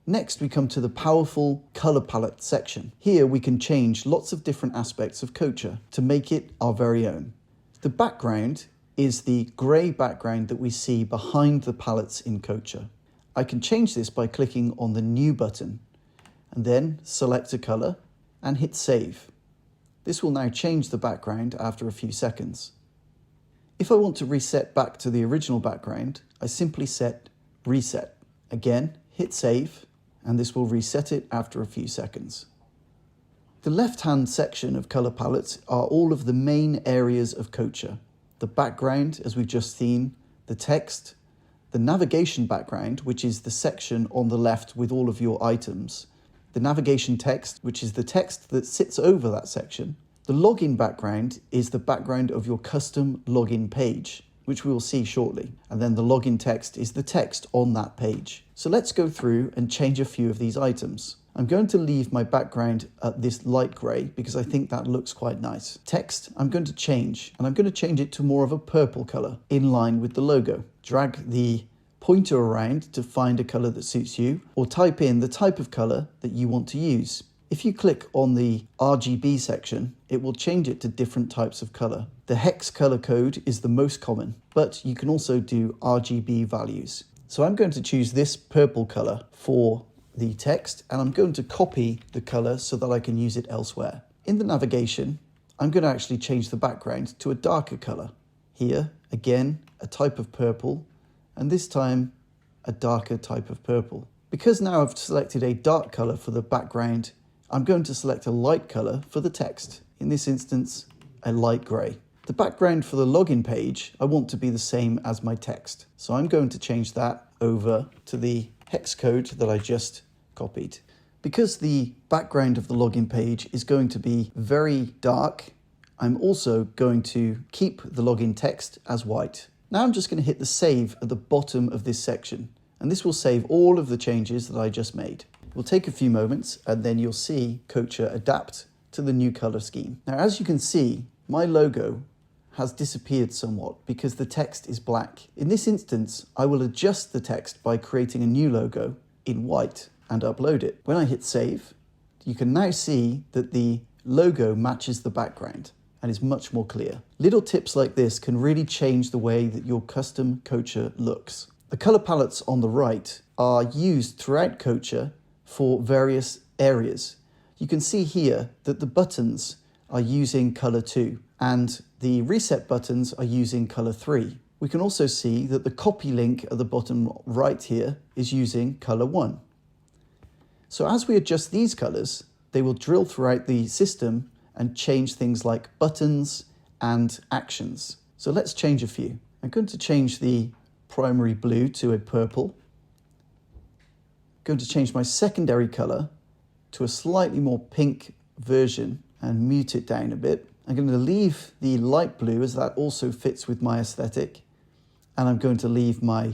Next, we come to the powerful color palette section. Here we can change lots of different aspects of Coacha to make it our very own. The background is the gray background that we see behind the palettes in Coacha. I can change this by clicking on the New button and then select a color and hit Save. This will now change the background after a few seconds. If I want to reset back to the original background, I simply set Reset. Again, hit Save, and this will reset it after a few seconds. The left-hand section of color palettes are all of the main areas of Coacha. The background, as we've just seen, the text, the navigation background, which is the section on the left with all of your items, the navigation text, which is the text that sits over that section. The login background is the background of your custom login page, which we will see shortly. And then the login text is the text on that page. So let's go through and change a few of these items. I'm going to leave my background at this light gray because I think that looks quite nice. Text, I'm going to change, and I'm going to change it to more of a purple color in line with the logo. Drag the pointer around to find a color that suits you, or type in the type of color that you want to use. If you click on the RGB section, it will change it to different types of color. The hex color code is the most common, but you can also do RGB values. So I'm going to choose this purple color for the text, and I'm going to copy the color so that I can use it elsewhere. In the navigation, I'm going to actually change the background to a darker color. Here, again, a type of purple, and this time a darker type of purple. Because now I've selected a dark color for the background, I'm going to select a light color for the text. In this instance, a light gray. The background for the login page, I want to be the same as my text. So I'm going to change that over to the hex code that I just copied. Because the background of the login page is going to be very dark, I'm also going to keep the login text as white. Now I'm just going to hit the save at the bottom of this section, and this will save all of the changes that I just made. It will take a few moments, and then you'll see Coacha adapt to the new color scheme. Now, as you can see, my logo has disappeared somewhat because the text is black. In this instance, I will adjust the text by creating a new logo in white and upload it. When I hit save, you can now see that the logo matches the background and is much more clear. Little tips like this can really change the way that your custom Coacha looks. The color palettes on the right are used throughout Coacha for various areas. You can see here that the buttons are using color 2 and the reset buttons are using color 3. We can also see that the copy link at the bottom right here is using color 1. So as we adjust these colors, they will drill throughout the system and change things like buttons and actions. So let's change a few. I'm going to change the primary blue to a purple. I'm going to change my secondary color to a slightly more pink version and mute it down a bit. I'm going to leave the light blue as that also fits with my aesthetic. And I'm going to leave my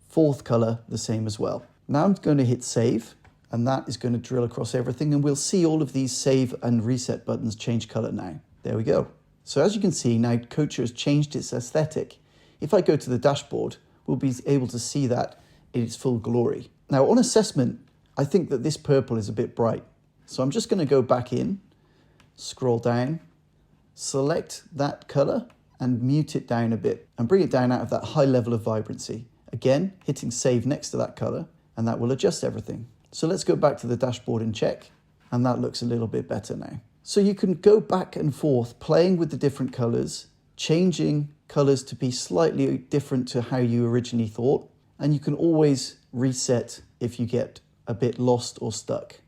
fourth color the same as well. Now I'm going to hit save, and that is going to drill across everything, and we'll see all of these save and reset buttons change color now. There we go. So as you can see, now Coacha has changed its aesthetic. If I go to the dashboard, we'll be able to see that in its full glory. Now on assessment, I think that this purple is a bit bright. So I'm just going to go back in, scroll down, select that color and mute it down a bit and bring it down out of that high level of vibrancy. Again, hitting save next to that color, and that will adjust everything. So let's go back to the dashboard and check, and that looks a little bit better now. So you can go back and forth playing with the different colors, changing colors to be slightly different to how you originally thought, and you can always reset if you get a bit lost or stuck.